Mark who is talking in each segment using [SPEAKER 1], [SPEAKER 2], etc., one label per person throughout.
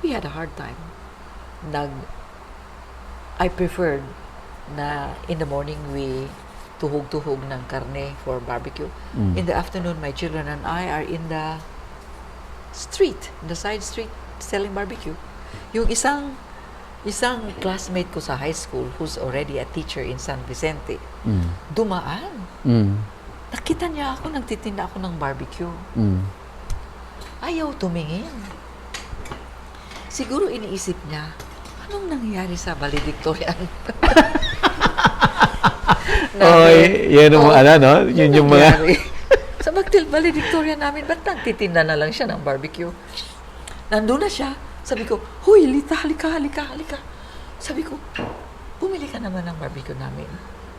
[SPEAKER 1] we had a hard time. I preferred na in the morning we tuhog-tuhog ng karne for barbecue. In the afternoon, my children and I are in the side street, selling barbecue. Yung isang classmate ko sa high school who's already a teacher in San Vicente, dumaan. Nakita niya ako, nagtitinda ako ng barbecue. Ayaw tumingin. Siguro iniisip niya, anong nangyayari sa Valedictorian?
[SPEAKER 2] Yan ang no? Yun yung mga...
[SPEAKER 1] Sa Valedictorian namin, ba't nagtitinda na lang siya ng barbecue? Nandun na siya. Sabi ko, huy, halika. Sabi ko, bumili ka naman ng barbecue namin.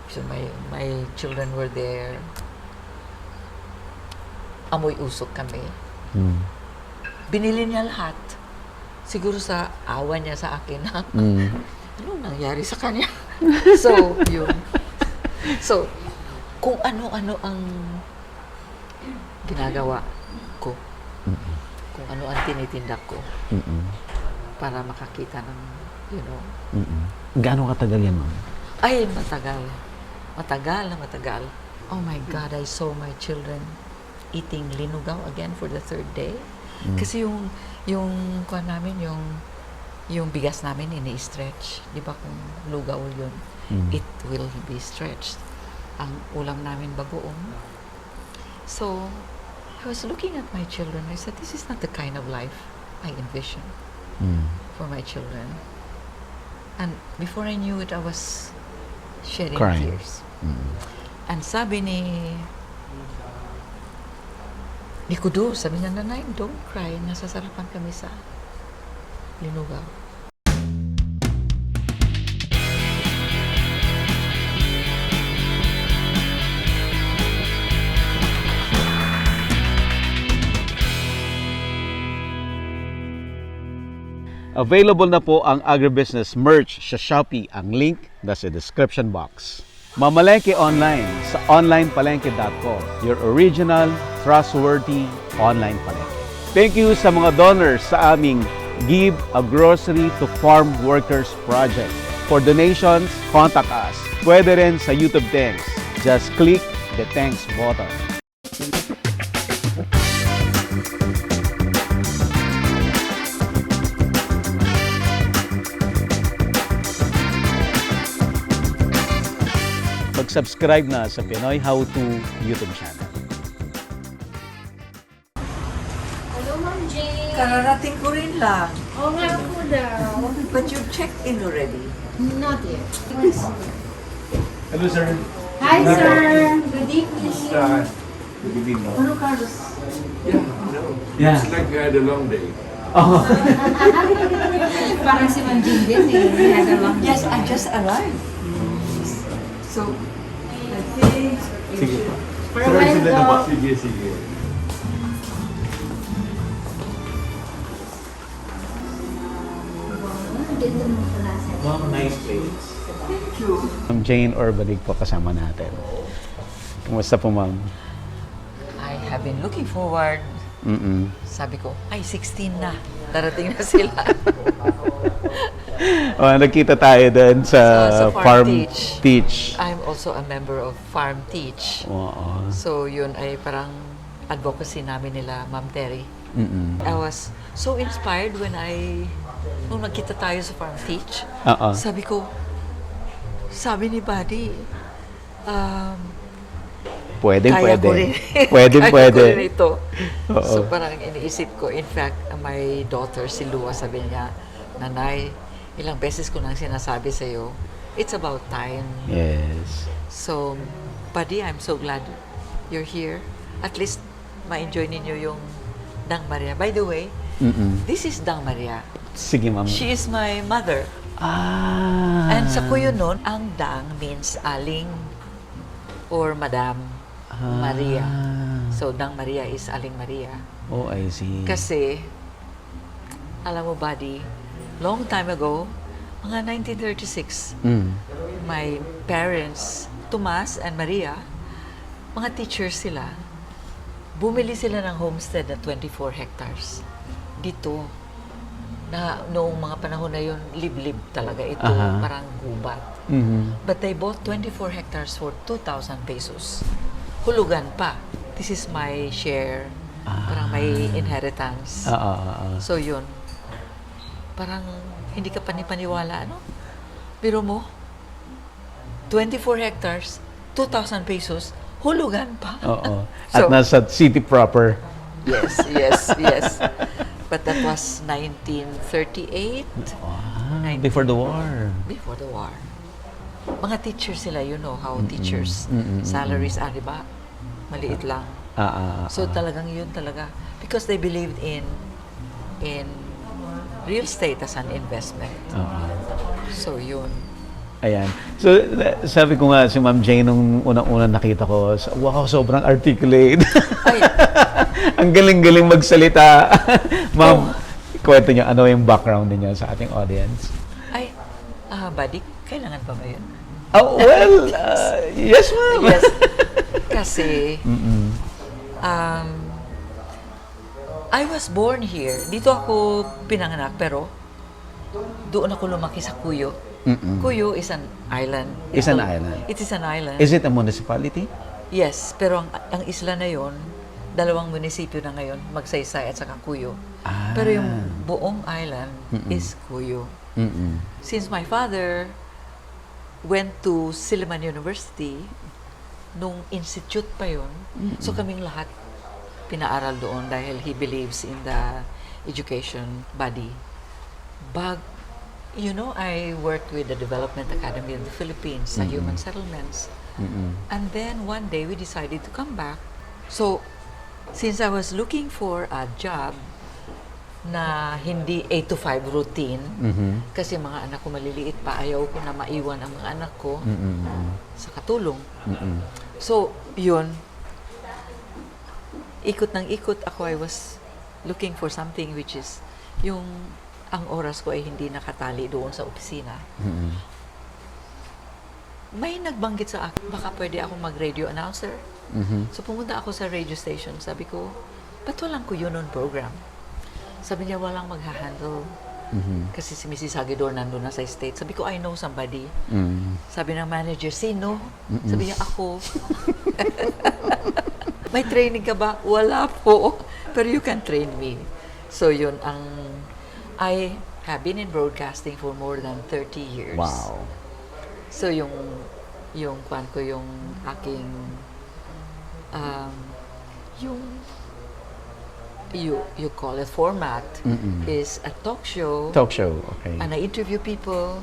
[SPEAKER 1] So my children were there. Amoy usok kami. Binili niya lahat. Siguro sa awa niya sa akin. Anong nangyari sa kanya? So, yun. So, kung ano-ano ang ginagawa ko, kung ano ang tinitindak ko, para makakita ng,
[SPEAKER 2] Gaano katagal yan, ma'am?
[SPEAKER 1] Ay, matagal. Matagal. Oh my God, I saw my children eating linugaw again for the third day. Kasi yung kuha namin, yung bigas namin ini-stretch. Di ba kung lugaw yun, it will be stretched. Ang ulam namin bagoong. So, I was looking at my children. I said, this is not the kind of life I envision for my children. And before I knew it, I was shedding tears. And sabi ni Kudo, sabi niya, nanay, don't cry. Nasasarapan kami sa linugaw.
[SPEAKER 2] Available na po ang Agribusiness merch sa Shopee. Ang link nasa description box. Mamalengke online sa onlinepalengke.com, your original, trustworthy online palengke. Thank you sa mga donors sa aming Give a Grocery to Farm Workers Project. For donations, contact us. Pwede rin sa YouTube thanks. Just click the thanks button. Mag-subscribe na sa Pinoy How To YouTube channel.
[SPEAKER 3] Hello, Ma'am Jane.
[SPEAKER 1] Kararating ko rin lang.
[SPEAKER 3] Oo nga po daw.
[SPEAKER 1] But you've checked in already.
[SPEAKER 3] Not yet.
[SPEAKER 4] Hello, sir.
[SPEAKER 3] Hi, sir. Good evening.
[SPEAKER 4] Good evening.
[SPEAKER 1] Ano, Carlos?
[SPEAKER 4] Yeah. It's like we had a long day.
[SPEAKER 3] Parang si Ma'am Jane din eh. We had a long
[SPEAKER 1] Yes, I just arrived. So, I think...
[SPEAKER 4] Sige pa.
[SPEAKER 3] For a while daw.
[SPEAKER 4] Sige.
[SPEAKER 2] Wow, nice place.
[SPEAKER 1] Thank you.
[SPEAKER 2] Ma'am Jane URBANIK po kasama natin. Kumusta po, ma'am?
[SPEAKER 1] I have been looking forward. Sabi ko, ay, 16 na. Darating na sila.
[SPEAKER 2] Nagkita tayo doon sa Farm Teach.
[SPEAKER 1] I'm also a member of Farm Teach.
[SPEAKER 2] Oo.
[SPEAKER 1] So, yun ay parang advocacy namin nila, Ma'am Terry. I was so inspired when nung nagkita tayo sa Farm Teach, sabi ni Buddy, kaya ko rin.
[SPEAKER 2] Pwede.
[SPEAKER 1] Kaya ko rin ito. So parang iniisip ko, in fact, my daughter, si Lua, sabi niya, Nanay, ilang beses ko nang sinasabi sa'yo, it's about time.
[SPEAKER 2] Yes.
[SPEAKER 1] So, Buddy, I'm so glad you're here. At least, ma-enjoy ninyo yung Dang Maria. By the way, this is Dang Maria.
[SPEAKER 2] Sige, ma'am.
[SPEAKER 1] She is my mother. And sa Kuyo nun, ang Dang means aling or Madam Maria. So, Dang Maria is Aling Maria.
[SPEAKER 2] Oh, I see.
[SPEAKER 1] Kasi, alam mo, Buddy, long time ago, mga 1936, my parents, Tomas and Maria, mga teachers sila, bumili sila ng homestead na 24 hectares. Dito, na noong mga panahon na yun, liblib talaga ito,
[SPEAKER 2] Aha.
[SPEAKER 1] parang gubat. But they bought 24 hectares for 2,000 pesos. Hulugan pa. This is my share. Parang may inheritance. So yun. Parang hindi ka panipaniwala, ano? Biro mo, 24 hectares, 2,000 pesos, hulugan pa.
[SPEAKER 2] Oo. At nasa city proper.
[SPEAKER 1] Yes, yes, yes. But that was 1938.
[SPEAKER 2] Before the war.
[SPEAKER 1] Before the war. Mga teachers sila, you know how teachers salaries are, diba? Maliit lang. So talagang yun talaga. Because they believed in real estate as an investment. So yun.
[SPEAKER 2] Ayan. So, sabi ko nga si Ma'am Jane nung unang-unang nakita ko, wow, sobrang articulate.
[SPEAKER 1] Ay,
[SPEAKER 2] Ang galing-galing magsalita. Ma'am, kwento niyo, ano yung background niyo sa ating audience?
[SPEAKER 1] ay, buddy, kailangan pa ba yun?
[SPEAKER 2] Oh, well, yes, ma'am.
[SPEAKER 1] Yes. Kasi, I was born here. Dito ako pinanganak, pero doon ako lumaki sa Cuyo. Cuyo is an island.
[SPEAKER 2] Is an island.
[SPEAKER 1] It is an island.
[SPEAKER 2] Is it a municipality?
[SPEAKER 1] Yes, pero ang isla na yon, dalawang munisipyo na ngayon, Magsaysay at saka Cuyo. Pero yung buong island is Cuyo. Since my father went to Silliman University, nung institute pa yun, so kaming lahat pinaaral doon dahil he believes in the education body. You know, I worked with the Development Academy of the Philippines sa Human Settlements. And then one day we decided to come back. So, since I was looking for a job na hindi 8 to 5 routine, kasi mga anak ko maliliit pa, ayaw ko na maiwan ang mga anak ko sa katulong. So, yun, ikot ng ikot ako, I was looking for something which is yung ang oras ko ay hindi nakatali doon sa opisina. May nagbanggit sa akin, baka pwede ako mag-radio announcer. So pumunta ako sa radio station. Sabi ko, ba't walang ko yun on program? Sabi niya, walang magha-handle. Kasi si Mrs. Hagidor nandun na sa state. Sabi ko, I know somebody. Sabi ng manager, sino? Sabi niya, ako. May training ka ba? Wala po. Pero you can train me. So yun, I have been in broadcasting for more than 30 years.
[SPEAKER 2] Wow.
[SPEAKER 1] So yung kwan ko, yung aking yung you call it format is a talk show.
[SPEAKER 2] Talk show, okay.
[SPEAKER 1] And I interview people.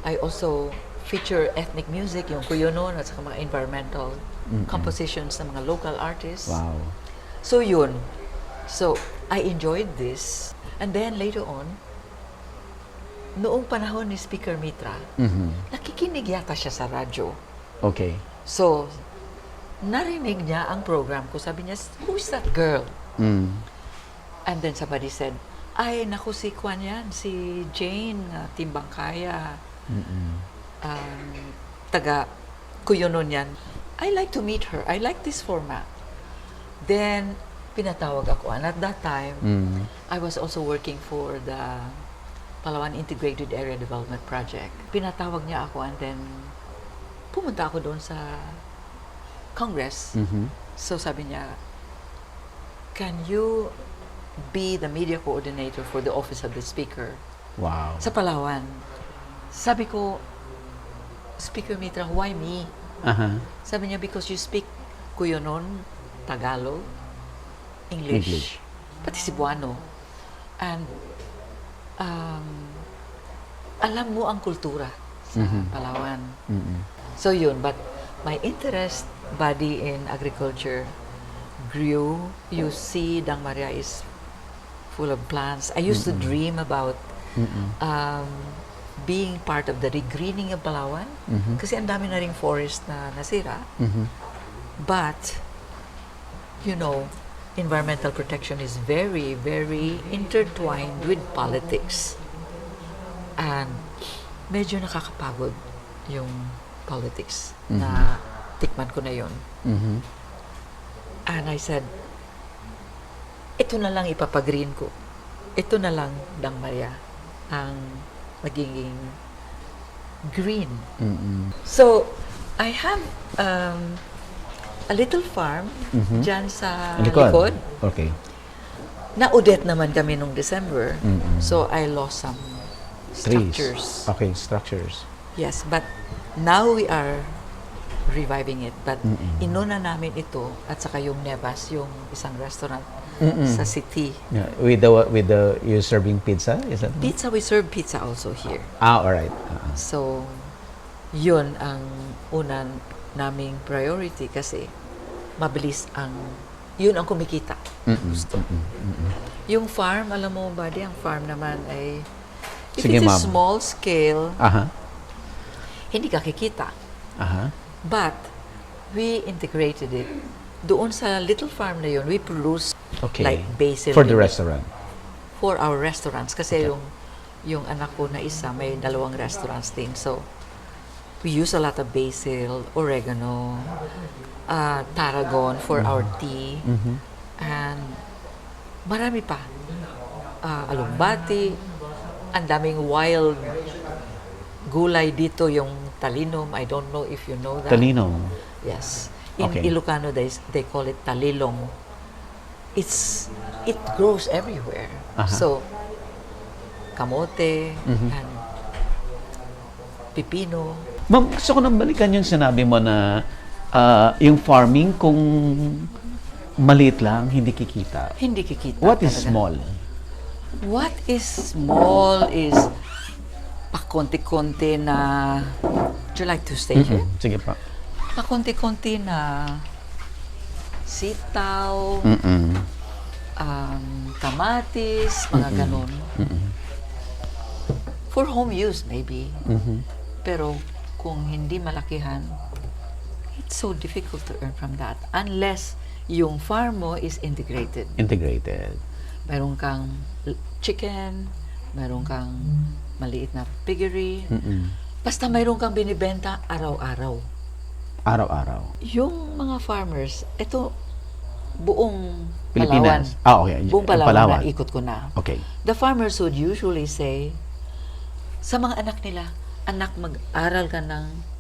[SPEAKER 1] I also feature ethnic music, yung kuyonon at saka mga environmental compositions ng mga local artists.
[SPEAKER 2] Wow.
[SPEAKER 1] So yun. So I enjoyed this. And then later on, noong panahon ni Speaker Mitra, nakikinig yata siya sa radyo.
[SPEAKER 2] Okay.
[SPEAKER 1] So, narinig niya ang program ko. Sabi niya, who's that girl? And then somebody said, ay, naku, si Kwan yan, si Jane, Timbangkaya, taga Kuyonon yan. I like to meet her. I like this format. Then, pinatawag ako. And at that time, I was also working for the Palawan Integrated Area Development Project. Pinatawag niya ako and then pumunta ako doon sa Congress. So sabi niya, can you be the media coordinator for the Office of the Speaker
[SPEAKER 2] Wow.
[SPEAKER 1] sa Palawan? Sabi ko, Speaker Mitra, why me? Sabi niya, because you speak Kuyonon, Tagalog, English. Pati Cebuano. And alam mo ang kultura sa Palawan. So yun, but my interest, body in agriculture, grew. You see, Dang Maria is full of plants. I used to dream about being part of the regreening of Palawan. Kasi ang dami na ring forest na nasira. But, you know, environmental protection is very, very intertwined with politics. And medyo nakakapagod yung politics na tikman ko na yun. And I said, ito na lang ipapagreen ko. ito na lang, Dang Maria, ang magiging green. So, I have a little farm dyan sa likod.
[SPEAKER 2] Okay.
[SPEAKER 1] Na-audit naman kami nung December. So, I lost some
[SPEAKER 2] Trees.
[SPEAKER 1] structures.
[SPEAKER 2] Okay, structures.
[SPEAKER 1] Yes, but now we are reviving it. But inuna namin ito at saka yung Nevas, yung isang restaurant sa city.
[SPEAKER 2] Yeah, with the you're serving pizza, is that?
[SPEAKER 1] Pizza, we serve pizza also here.
[SPEAKER 2] All right.
[SPEAKER 1] So, yun ang unang naming priority kasi mabilis yun ang kumikita. Gusto. Yung farm, alam mo ba, ang farm naman ay, if
[SPEAKER 2] Sige,
[SPEAKER 1] it's
[SPEAKER 2] ma'am.
[SPEAKER 1] a small scale, hindi ka kikita. But, we integrated it. Doon sa little farm na yun, we produce
[SPEAKER 2] Okay.
[SPEAKER 1] like basil.
[SPEAKER 2] For the
[SPEAKER 1] vinegar.
[SPEAKER 2] restaurant.
[SPEAKER 1] For our restaurants. Kasi yung anak ko na isa, may 2 restaurants din. So, we use a lot of basil, oregano, tarragon for our tea, and marami pa. Alugbati, ang daming wild gulay dito, yung talinum. I don't know if you know that.
[SPEAKER 2] Talino.
[SPEAKER 1] Yes. In
[SPEAKER 2] Okay.
[SPEAKER 1] Ilocano, they call it talilong. It grows everywhere. So, kamote and pipino.
[SPEAKER 2] Ma'am, gusto ko nang balikan yung sinabi mo na yung farming kung maliit lang, hindi kikita.
[SPEAKER 1] Hindi kikita.
[SPEAKER 2] What is
[SPEAKER 1] talaga.
[SPEAKER 2] small?
[SPEAKER 1] What is small is pakonti-konti na... Would you like to stay here?
[SPEAKER 2] Sige pa.
[SPEAKER 1] Pakonti-konti na sitaw, kamatis, mga ganon. For home use, maybe. Pero kung hindi malakihan, it's so difficult to earn from that unless yung farm mo is integrated.
[SPEAKER 2] Integrated.
[SPEAKER 1] Meron kang chicken, meron kang maliit na piggery, basta mayroon kang binibenta araw-araw.
[SPEAKER 2] Araw-araw.
[SPEAKER 1] Yung mga farmers, ito buong
[SPEAKER 2] Pilipinas.
[SPEAKER 1] Palawan.
[SPEAKER 2] Okay.
[SPEAKER 1] Buong Palawan na ikot ko na.
[SPEAKER 2] Okay.
[SPEAKER 1] The farmers would usually say sa mga anak nila, anak, mag-aral ka ng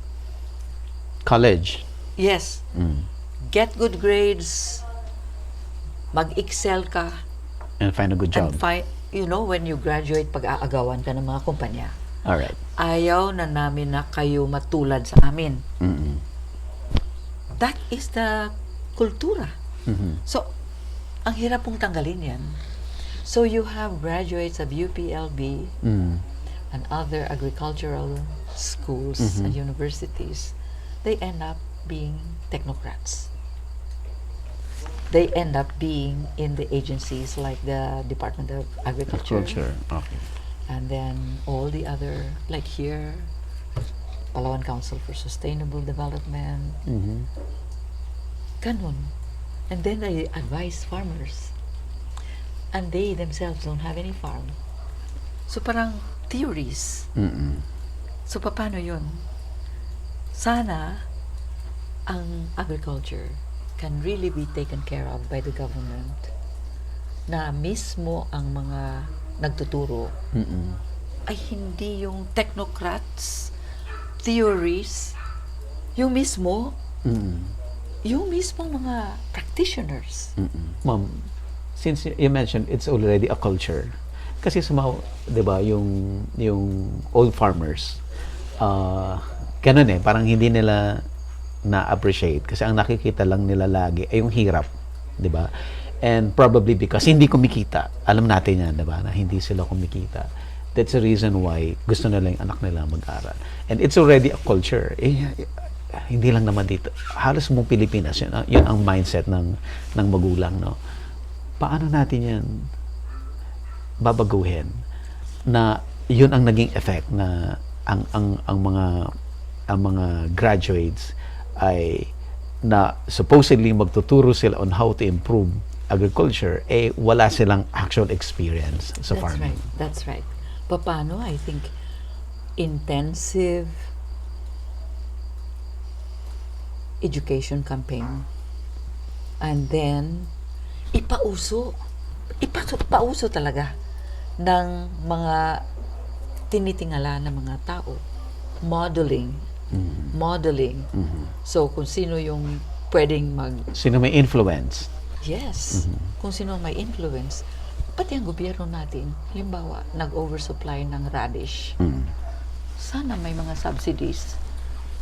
[SPEAKER 2] College.
[SPEAKER 1] yes, get good grades, mag-excel ka,
[SPEAKER 2] And find a good job.
[SPEAKER 1] and when you graduate, pag-aagawan ka ng mga kumpanya.
[SPEAKER 2] Alright.
[SPEAKER 1] Ayaw na namin na kayo matulad sa amin. That is the kultura. So, ang hirap pong tanggalin yan. So, you have graduates of UPLB and other agricultural schools and universities. They end up being technocrats. They end up being in the agencies like the Department of Agriculture.
[SPEAKER 2] Okay.
[SPEAKER 1] And then all the other, like here, Palawan Council for Sustainable Development. Ganun. And then they advise farmers. And they themselves don't have any farm. So parang theories. So paano yun? Sana ang agriculture can really be taken care of by the government na mismo ang mga nagtuturo ay hindi yung technocrats, theories, yung mismo, yung mismong mga practitioners.
[SPEAKER 2] Ma'am, since you mentioned it's already a culture, kasi somehow, di ba, yung old farmers, ganun parang hindi nila na-appreciate kasi ang nakikita lang nila lagi ay yung hirap, di ba? And probably because hindi kumikita. Alam natin yan, di ba, na hindi sila kumikita. That's the reason why gusto nila yung anak nila mag-aral. And it's already a culture. Hindi lang naman dito. Halos mong Pilipinas, yun ang mindset ng magulang, no? Paano natin yan babaguhin na yun ang naging effect na ang mga graduates ay na supposedly magtuturo sila on how to improve agriculture, wala silang actual experience sa farming.
[SPEAKER 1] That's right. Paano? I think intensive education campaign. And then, pauso talaga. ng mga tinitingala ng mga tao. Modeling. Modeling. So, kung sino yung pwedeng
[SPEAKER 2] Sino may influence?
[SPEAKER 1] Yes. Kung sino may influence. Pati ang gobyerno natin, halimbawa, nag-oversupply ng radish. Sana may mga subsidies.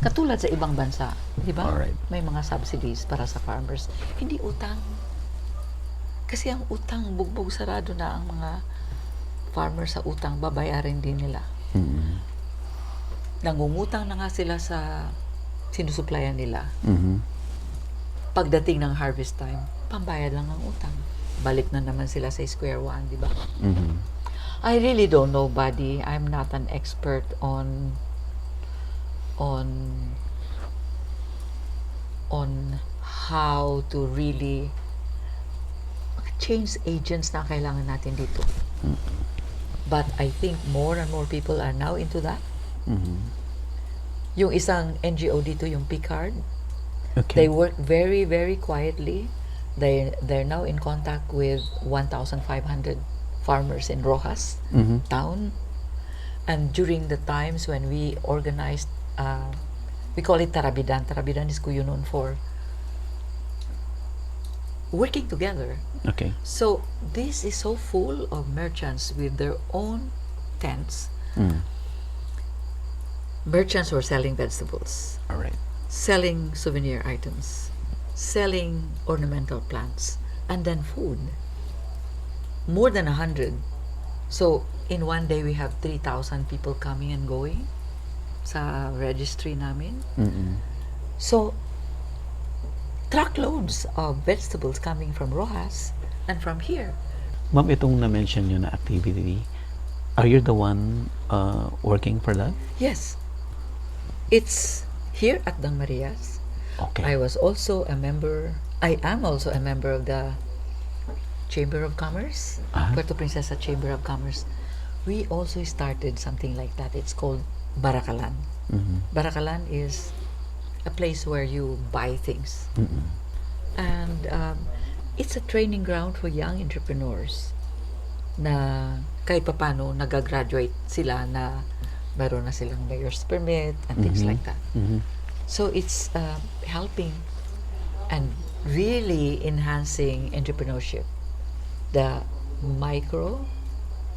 [SPEAKER 1] Katulad sa ibang bansa, di ba?
[SPEAKER 2] Alright.
[SPEAKER 1] May mga subsidies para sa farmers. Hindi utang. Kasi ang utang, bugbog sarado na ang mga farmers sa utang, babayarin din nila. Nangungutang na nga sila sa sinusuplayan nila. Pagdating ng harvest time, pambayad lang ang utang. Balik na naman sila sa square one, di ba? I really don't know, buddy. I'm not an expert on how to really change agents na kailangan natin dito. But I think more and more people are now into that. Yung isang NGO dito, yung Picard, they work very, very quietly. They're now in contact with 1,500 farmers in Rojas town. And during the times when we organized, we call it Tarabidan. Tarabidan is Kuyo known for working together.
[SPEAKER 2] Okay.
[SPEAKER 1] So this is so full of merchants with their own tents. Merchants were selling vegetables,
[SPEAKER 2] All right.
[SPEAKER 1] selling souvenir items, selling ornamental plants, and then food. More than 100. So in one day we have 3,000 people coming and going sa registry namin. So truckloads of vegetables coming from Rojas and from here.
[SPEAKER 2] Ma'am, itong na-mention nyo na activity, are you the one working for that?
[SPEAKER 1] Yes. It's here at Dang Marias.
[SPEAKER 2] Okay.
[SPEAKER 1] I am also a member of the Chamber of Commerce, Puerto Princesa Chamber of Commerce. We also started something like that. It's called Barakalan. Barakalan is a place where you buy things. And it's a training ground for young entrepreneurs na kahit papano nagagraduate sila na meron na silang mayor's permit and things like that. So it's helping and really enhancing entrepreneurship. The micro,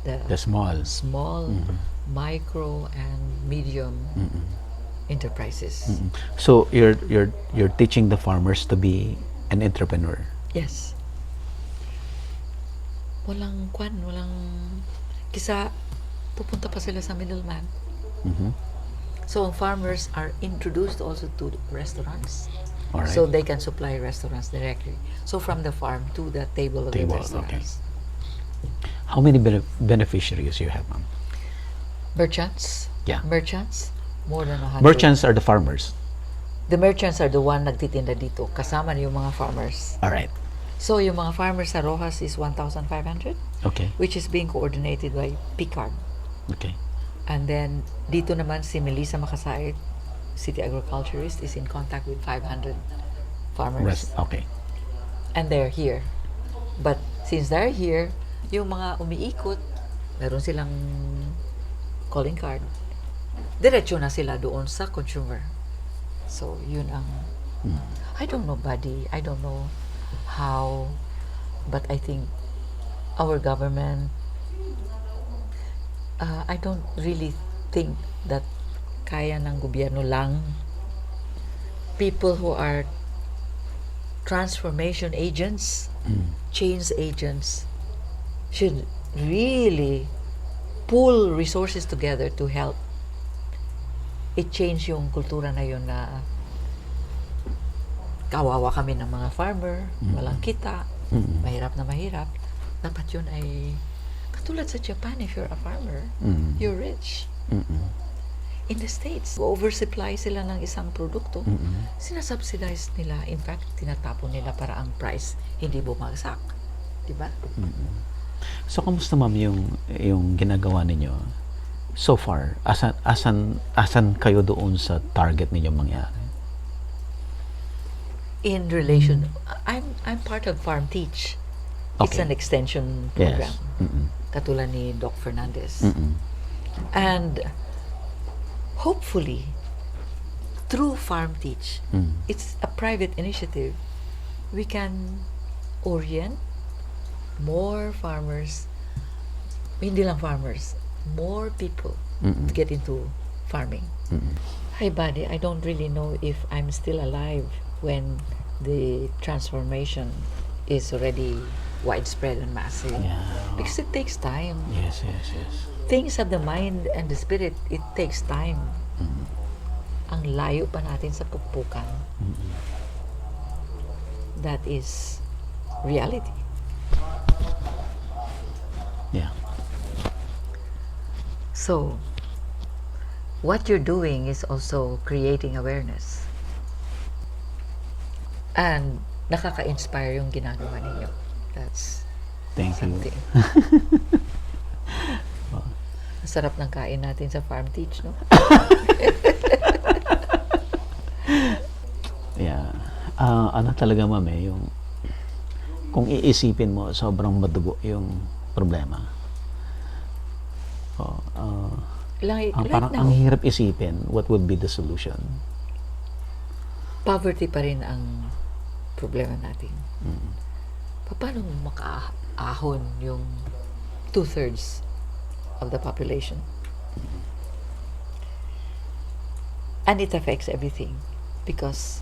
[SPEAKER 2] The small.
[SPEAKER 1] micro and medium enterprises.
[SPEAKER 2] So you're teaching the farmers to be an entrepreneur.
[SPEAKER 1] Yes. Walang kisa pupunta pa sila sa middleman. So farmers are introduced also to restaurants.
[SPEAKER 2] All right.
[SPEAKER 1] So they can supply restaurants directly. So from the farm to the table of the restaurants.
[SPEAKER 2] How many beneficiaries you have, ma'am?
[SPEAKER 1] Merchants?
[SPEAKER 2] Yeah.
[SPEAKER 1] Merchants? More than 100.
[SPEAKER 2] Merchants are the farmers.
[SPEAKER 1] The merchants are the one nagtitinda dito. Kasama yung mga farmers.
[SPEAKER 2] All right.
[SPEAKER 1] So yung mga farmers sa Rojas is 1,500,
[SPEAKER 2] Okay.
[SPEAKER 1] which is being coordinated by Picard.
[SPEAKER 2] Okay.
[SPEAKER 1] And then dito naman si Melissa Makasait, city agriculturist, is in contact with 500 farmers.
[SPEAKER 2] Okay.
[SPEAKER 1] And they're here. But since they're here, yung mga umiikot, meron silang calling card. Diretso na sila doon sa consumer. So, yun ang... I don't know, buddy. I don't know how, but I think our government, I don't really think that kaya ng gobyerno lang. People who are transformation agents, change agents, should really pull resources together to help i-change yung kultura na yun na kawawa kami ng mga farmer, walang kita, mahirap na mahirap. Dapat yun ay katulad sa Japan. If you're a farmer, you're rich. In the States, oversupply sila ng isang produkto, sinasubsidize nila. In fact, tinatapon nila para ang price hindi bumagsak. Diba?
[SPEAKER 2] So, kamusta, ma'am, yung ginagawa ninyo so far? Asan kayo doon sa target ninyo mangyari?
[SPEAKER 1] In relation, I'm part of Farm Teach. It's
[SPEAKER 2] Okay.
[SPEAKER 1] an extension program. katulad ni Doc Fernandez.
[SPEAKER 2] Mm-mm.
[SPEAKER 1] And hopefully, through Farm Teach, it's a private initiative, we can orient more farmers, hindi lang farmers, more people to get into farming. Hi, buddy, I don't really know if I'm still alive when the transformation is already widespread and massive.
[SPEAKER 2] Yeah.
[SPEAKER 1] Because it takes time.
[SPEAKER 2] Yes.
[SPEAKER 1] Things of the mind and the spirit, it takes time. Ang layo pa natin sa pukpukan. That is reality.
[SPEAKER 2] Yeah.
[SPEAKER 1] So, what you're doing is also creating awareness. And nakaka-inspire yung ginagawa ninyo. That's
[SPEAKER 2] Thank you.
[SPEAKER 1] something. Ang sarap ng kain natin sa Farm Teach, no?
[SPEAKER 2] Yeah. Ano talaga, ma'am, yung kung iisipin mo, sobrang madugo yung problema. Parang
[SPEAKER 1] Right
[SPEAKER 2] ang
[SPEAKER 1] now,
[SPEAKER 2] hirap isipin what would be the solution.
[SPEAKER 1] poverty pa rin ang problema natin. Paano makaahon yung 2/3 of the population? And it affects everything because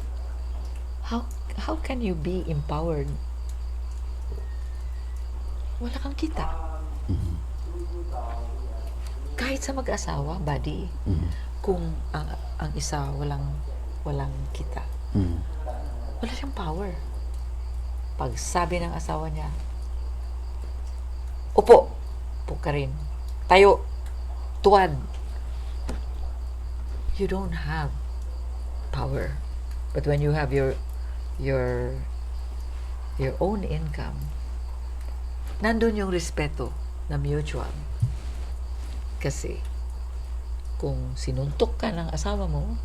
[SPEAKER 1] how can you be empowered? Wala kang kita. Kahit sa mag-asawa, buddy, kung ang isa walang kita, wala siyang power. Pag sabi ng asawa niya, upo ka rin, tayo, tuwad, you don't have power. But when you have your own income, nandun yung respeto na mutual. Kasi kung sinuntok ka ng asawa mo,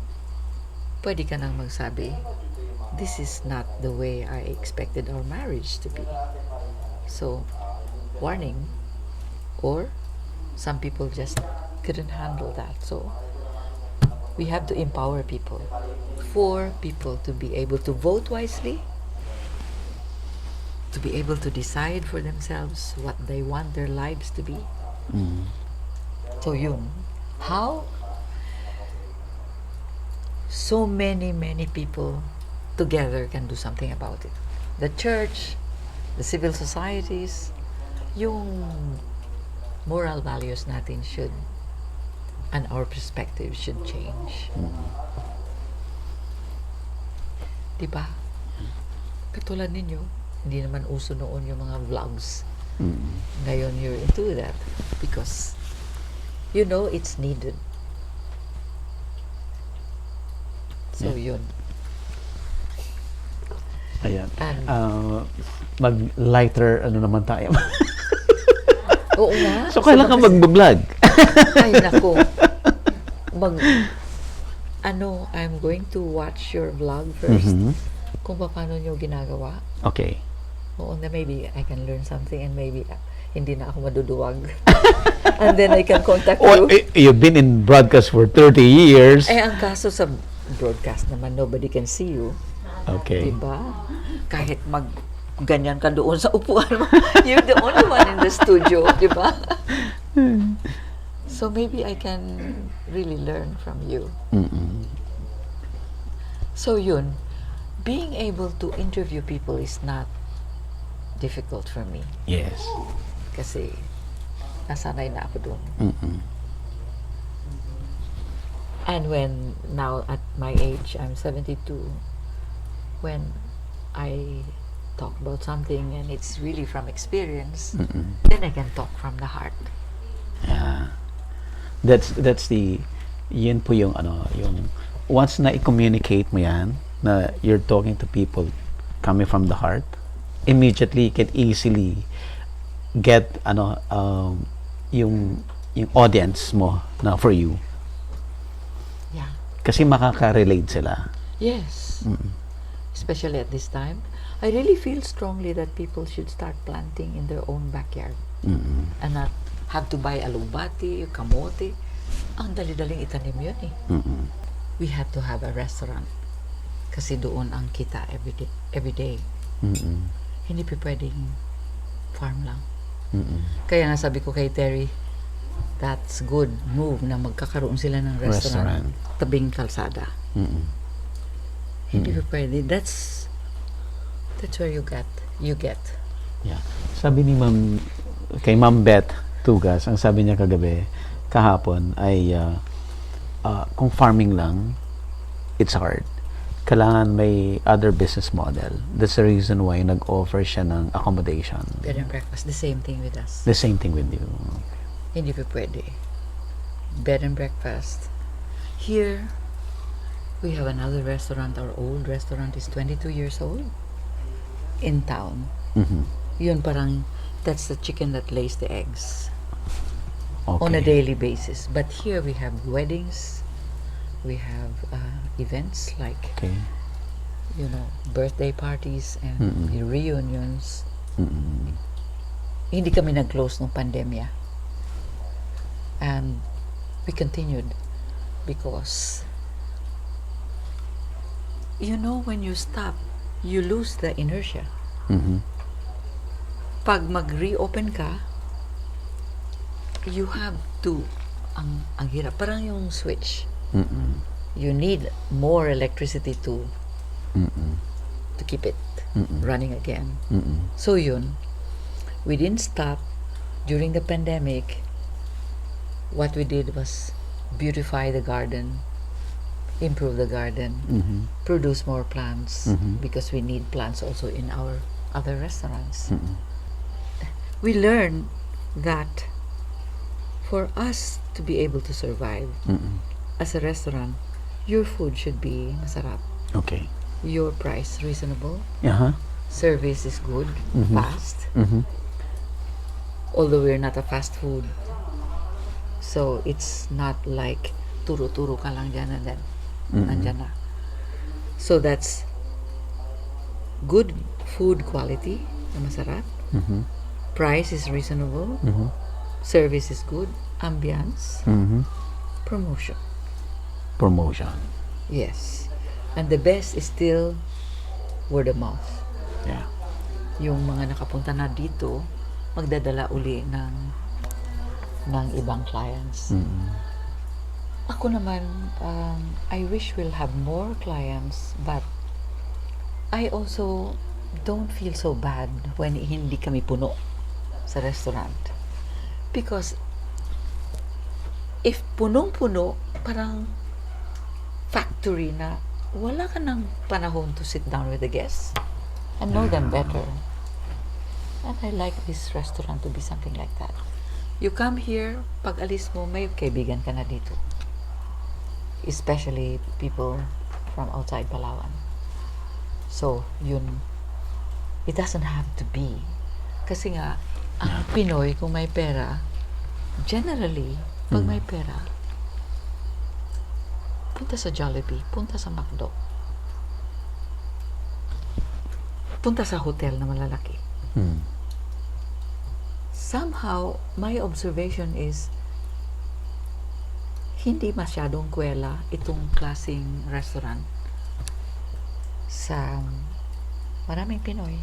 [SPEAKER 1] pwede ka nang magsabi, this is not the way I expected our marriage to be. So, warning. Or, some people just couldn't handle that. So, we have to empower people. For people to be able to vote wisely, to be able to decide for themselves what they want their lives to be. So yun, how so many people together can do something about it. The church, the civil societies, yung moral values natin should, and our perspective should change. Diba? Katulad ninyo, hindi naman uso noon yung mga vlogs. Ngayon you're into that because you know it's needed. So yun.
[SPEAKER 2] Ayan.
[SPEAKER 1] And
[SPEAKER 2] Mag-lighter, ano naman tayo.
[SPEAKER 1] oo nga.
[SPEAKER 2] So, kailan ka mag-vlog?
[SPEAKER 1] Ay, nako. I'm going to watch your vlog first. Kung paano nyo ginagawa.
[SPEAKER 2] Okay.
[SPEAKER 1] Oo na, maybe I can learn something and maybe hindi na ako maduduwag. And then I can contact you.
[SPEAKER 2] You've been in broadcast for 30 years.
[SPEAKER 1] Eh, ang kaso sa broadcast naman, nobody can see you.
[SPEAKER 2] Okay.
[SPEAKER 1] Diba? Kahit ganyan ka doon sa upuan mo, you're the only one in the studio, diba? So maybe I can really learn from you. So yun, being able to interview people is not difficult for me.
[SPEAKER 2] Yes.
[SPEAKER 1] Kasi nasanay na ako doon. And when now at my age, I'm 72, when I talk about something and it's really from experience, then I can talk from the heart.
[SPEAKER 2] Yeah. That's yun po yung yung once na i-communicate mo yan, na you're talking to people coming from the heart, immediately you can easily get yung audience mo na for you.
[SPEAKER 1] Yeah.
[SPEAKER 2] Kasi makaka-relate sila.
[SPEAKER 1] Yes. especially at this time, I really feel strongly that people should start planting in their own backyard and not have to buy alubati, kamote. Ang dali-daling itanim yun eh. We have to have a restaurant kasi doon ang kita every day. Hindi pa pwedeng farm lang. Kaya nga sabi ko kay Terry, that's good move na magkakaroon sila ng restaurant. Tabing kalsada. Hindi pa pwede. That's where you get.
[SPEAKER 2] Yeah. Sabi ni Ma'am, kay Ma'am Beth Tugas, ang sabi niya kagabi, kahapon, ay kung farming lang, it's hard. Kailangan may other business model. That's the reason why nag-offer siya ng accommodation.
[SPEAKER 1] Bed and breakfast, the same thing with us.
[SPEAKER 2] The same thing with you.
[SPEAKER 1] Hindi pa pwede. Bed and breakfast. Here, we have another restaurant. Our old restaurant is 22 years old. In town. Yun parang, that's the chicken that lays the eggs.
[SPEAKER 2] Okay.
[SPEAKER 1] On a daily basis. But here we have weddings. We have events like, birthday parties and reunions. Hindi kami nag-close nung pandemya. And we continued because, when you stop, you lose the inertia. Pag mag-reopen ka, you have to, ang hirap, parang yung switch. You need more electricity to keep it running again. So yun, we didn't stop. During the pandemic, what we did was beautify the garden, improve the garden, produce more plants, because we need plants also in our other restaurants. We learned that for us to be able to survive as a restaurant, your food should be masarap.
[SPEAKER 2] Okay.
[SPEAKER 1] Your price reasonable. Service is good, fast. Although we're not a fast food, so it's not like turo-turo ka lang dyan and then nandyan na. So that's good food quality na masarap. Price is reasonable. Service is good. Ambience. Promotion. Yes. And the best is still word of mouth.
[SPEAKER 2] Yeah.
[SPEAKER 1] Yung mga nakapunta na dito, magdadala uli ng ibang clients. Ako naman, I wish we'll have more clients, but I also don't feel so bad when hindi kami puno sa restaurant. Because if punong-puno, parang factory na wala ka ng panahon to sit down with the guests and know them better. And I like this restaurant to be something like that. You come here, pag alis mo, may kaibigan ka na dito. Especially people from outside Palawan. So, yun, it doesn't have to be. Kasi nga, ang Pinoy, kung may pera, generally, pag may pera, punta sa Jollibee, punta sa McDo, punta sa hotel na malalaki. Somehow, my observation is, hindi masyadong kwela itong klaseng restaurant sa maraming Pinoy.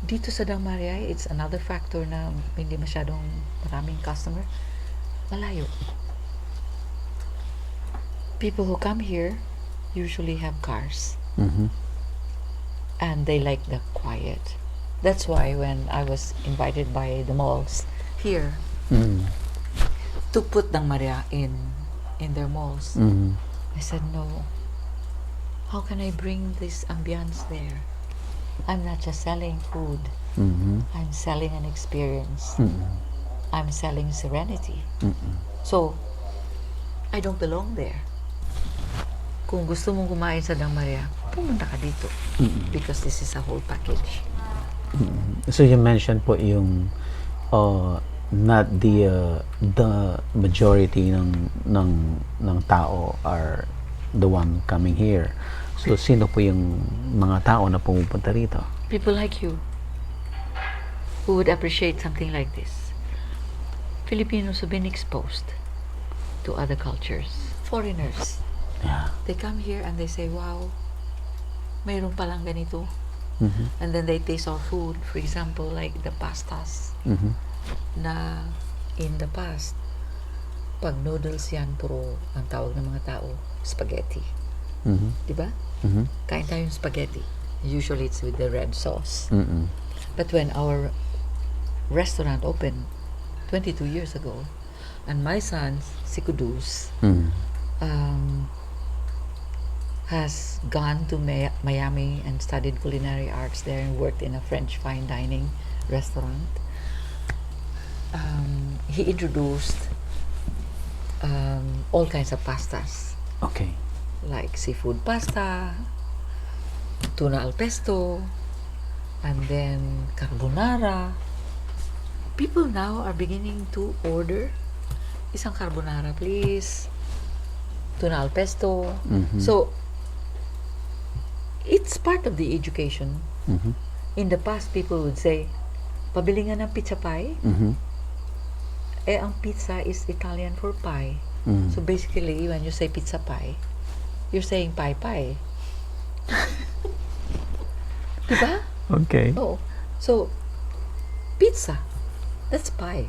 [SPEAKER 1] Dito sa Dangmariay, it's another factor na hindi masyadong maraming customer. Malayo. People who come here usually have cars. And they like the quiet. That's why when I was invited by the malls here to put Dangmariay in their malls, I said, no. How can I bring this ambience there? I'm not just selling food. I'm selling an experience. I'm selling serenity. So, I don't belong there. Kung gusto mong kumain sa Dangmariay, pumunta ka dito. Because this is a whole package.
[SPEAKER 2] So you mentioned po yung not the majority ng tao are the one coming here, So, sino po yung mga tao na pumupunta rito?
[SPEAKER 1] People like you who would appreciate something like this. Filipinos have been exposed to other cultures. Foreigners.
[SPEAKER 2] Yeah.
[SPEAKER 1] They come here and they say, wow, mayroon palang ganito.
[SPEAKER 2] Mhm.
[SPEAKER 1] And then they taste our food. For example, like the pastas
[SPEAKER 2] Mhm.
[SPEAKER 1] na in the past, pag noodles yan, puro ang tawag ng mga tao, spaghetti.
[SPEAKER 2] Mhm.
[SPEAKER 1] Diba?
[SPEAKER 2] Mhm.
[SPEAKER 1] Kain tayong spaghetti. Usually it's with the red sauce.
[SPEAKER 2] Mhm.
[SPEAKER 1] But when our restaurant opened 22 years ago, and my son, si Kudus,
[SPEAKER 2] Mhm.
[SPEAKER 1] has gone to Miami and studied culinary arts there and worked in a French fine dining restaurant. He introduced all kinds of pastas,
[SPEAKER 2] Okay.
[SPEAKER 1] like seafood pasta, tuna al pesto, and then carbonara. People now are beginning to order isang carbonara, please. Tuna al pesto.
[SPEAKER 2] Mhm.
[SPEAKER 1] So, it's part of the education.
[SPEAKER 2] Mhm.
[SPEAKER 1] In the past, people would say, pabili nga ng pizza pie.
[SPEAKER 2] Mhm.
[SPEAKER 1] Eh, ang pizza is Italian for pie.
[SPEAKER 2] Mhm.
[SPEAKER 1] So, basically, when you say pizza pie, you're saying pie. Diba?
[SPEAKER 2] Okay.
[SPEAKER 1] Oh. So, pizza, that's pie.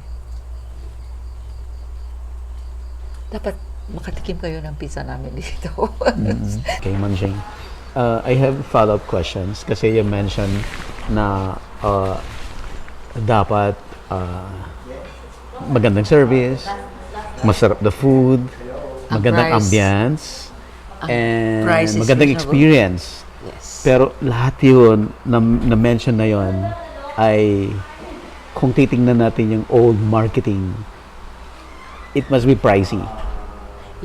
[SPEAKER 1] Dapat makatikim kayo ng pizza namin dito.
[SPEAKER 2] Mhm. Okay, Ma'am Jane. I have follow-up questions kasi you mentioned na dapat magandang service, masarap na food,
[SPEAKER 1] Ang
[SPEAKER 2] magandang
[SPEAKER 1] price.
[SPEAKER 2] ambience,
[SPEAKER 1] Ang
[SPEAKER 2] and
[SPEAKER 1] price is
[SPEAKER 2] magandang
[SPEAKER 1] reasonable.
[SPEAKER 2] experience.
[SPEAKER 1] Yes.
[SPEAKER 2] Pero lahat yun na-mention na yon ay kung titingnan natin yung old marketing, it must be pricey.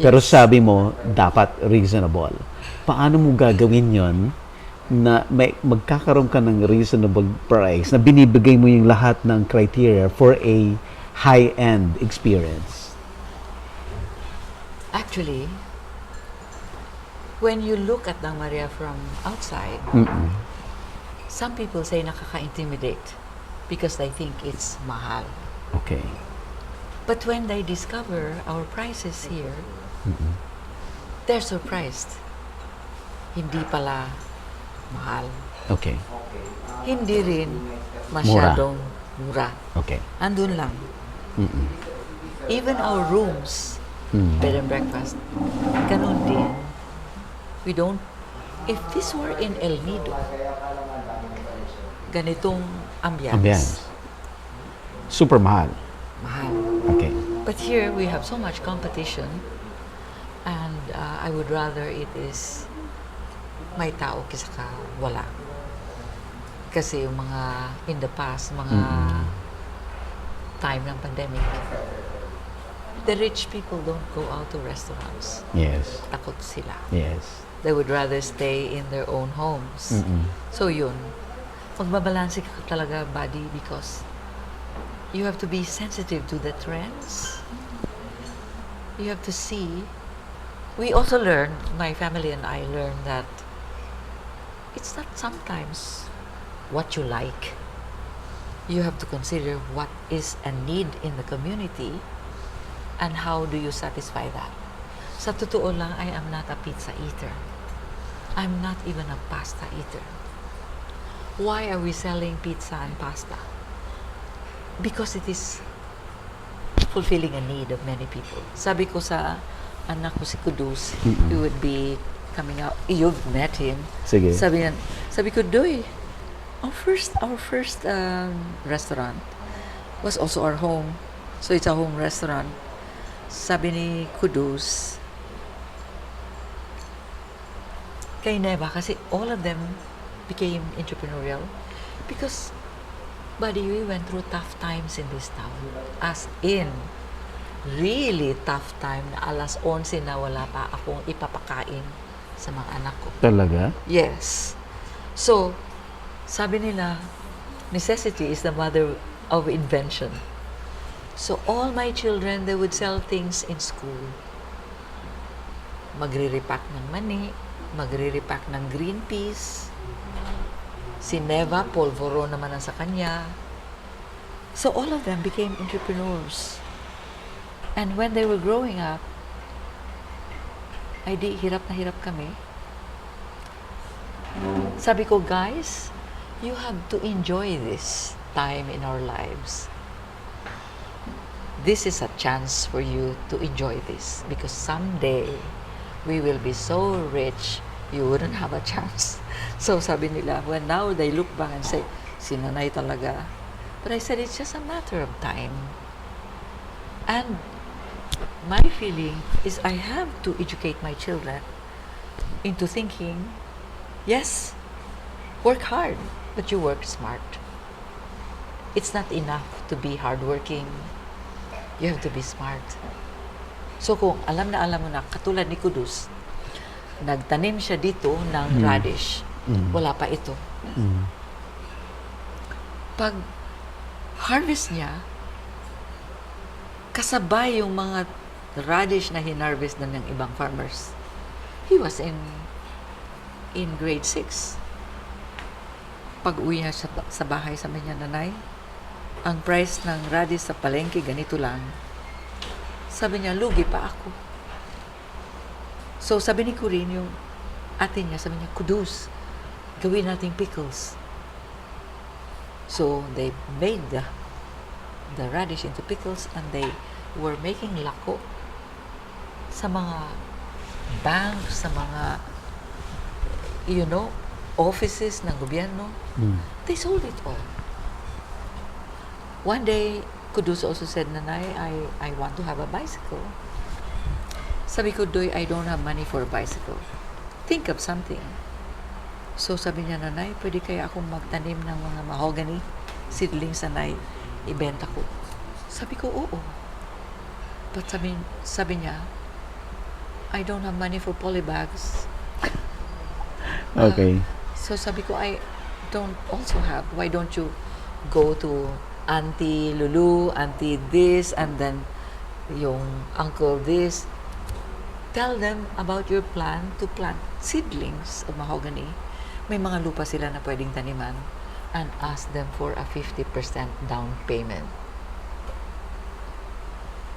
[SPEAKER 2] Pero
[SPEAKER 1] Yes.
[SPEAKER 2] sabi mo, dapat reasonable. Paano mo gagawin yon na may magkakaroon ka ng reasonable price na binibigay mo yung lahat ng criteria for a high-end experience?
[SPEAKER 1] Actually, when you look at Dang Maria from outside,
[SPEAKER 2] Mm-mm.
[SPEAKER 1] some people say nakaka-intimidate because they think it's mahal.
[SPEAKER 2] Okay.
[SPEAKER 1] But when they discover our prices here, they're surprised. Hindi pala mahal.
[SPEAKER 2] Okay.
[SPEAKER 1] Hindi rin masyadong mura.
[SPEAKER 2] Okay.
[SPEAKER 1] Andun lang.
[SPEAKER 2] Mm-mm.
[SPEAKER 1] Even our rooms,
[SPEAKER 2] Mm.
[SPEAKER 1] bed and breakfast, ganun din. We don't, if this were in El Nido, ganitong ambience,
[SPEAKER 2] Ambience. Super mahal.
[SPEAKER 1] mahal.
[SPEAKER 2] Okay.
[SPEAKER 1] But here we have so much competition, and I would rather it is may tao kaysa ka wala. Kasi yung mga in the past, mga time ng pandemic, the rich people don't go out to restaurants.
[SPEAKER 2] Yes.
[SPEAKER 1] Takot sila.
[SPEAKER 2] Yes.
[SPEAKER 1] They would rather stay in their own homes.
[SPEAKER 2] Mm-mm.
[SPEAKER 1] So yun, magbabalanse ka talaga, buddy, because you have to be sensitive to the trends. You have to see. We also learned, my family and I learned that it's not sometimes what you like. You have to consider what is a need in the community and how do you satisfy that. Sa totoo lang, I am not a pizza eater. I'm not even a pasta eater. Why are we selling pizza and pasta? Because it is fulfilling a need of many people. Sabi ko sa anak ko si Kudus, he would be coming out. You've met him.
[SPEAKER 2] Sige.
[SPEAKER 1] Sabi ko, Doy, our first restaurant was also our home. So it's a home restaurant. Sabi ni Kudus, kay Neva, kasi all of them became entrepreneurial because, buddy, we went through tough times in this town. As in, really tough time na alas 11 na wala pa akong ipapakain sa mga anak ko.
[SPEAKER 2] Talaga?
[SPEAKER 1] Yes. So, sabi nila, necessity is the mother of invention. So, all my children, they would sell things in school. Magre-repack ng mani, magre-repack ng green peas. Si Neva, polvoro naman ang sa kanya. So all of them became entrepreneurs. And when they were growing up, ay di, hirap na hirap kami. Sabi ko, guys, you have to enjoy this time in our lives. This is a chance for you to enjoy this because someday we will be so rich you wouldn't have a chance. So sabi nila, when now they look back and say, sinanay talaga. But I said, it's just a matter of time. And my feeling is I have to educate my children into thinking, yes, work hard, but you work smart. It's not enough to be hardworking. You have to be smart. So kung alam mo na, katulad ni Kudus, nagtanim siya dito ng radish. Wala pa ito. Pag harvest niya, kasabay yung mga radish na hinarvest na ng ibang farmers. He was in grade 6. Pag uwi niya sa bahay, sabi niya, nanay, ang price ng radish sa palengke ganito lang. Sabi niya, lugi pa ako. So sabi ni Corinne, yung ate niya, sabi niya, Kudus, gawin nating pickles. So they made the radish into pickles and they were making lako sa mga banks, sa mga, offices ng gobyerno. They sold it all. One day, Kudus also said, Nanay, I want to have a bicycle. Sabi ko, Doy, I don't have money for a bicycle. Think of something. So sabi niya, Nanay, pwede kaya akong magtanim ng mga mahogany seedlings na ibenta ko. Sabi ko, oo. But sabi niya, I don't have money for polybags.
[SPEAKER 2] Okay.
[SPEAKER 1] So sabi ko, I don't also have. Why don't you go to Auntie Lulu, Auntie this, and then yung uncle this. Tell them about your plan to plant seedlings of mahogany. May mga lupa sila na pwedeng taniman and ask them for a 50% down payment.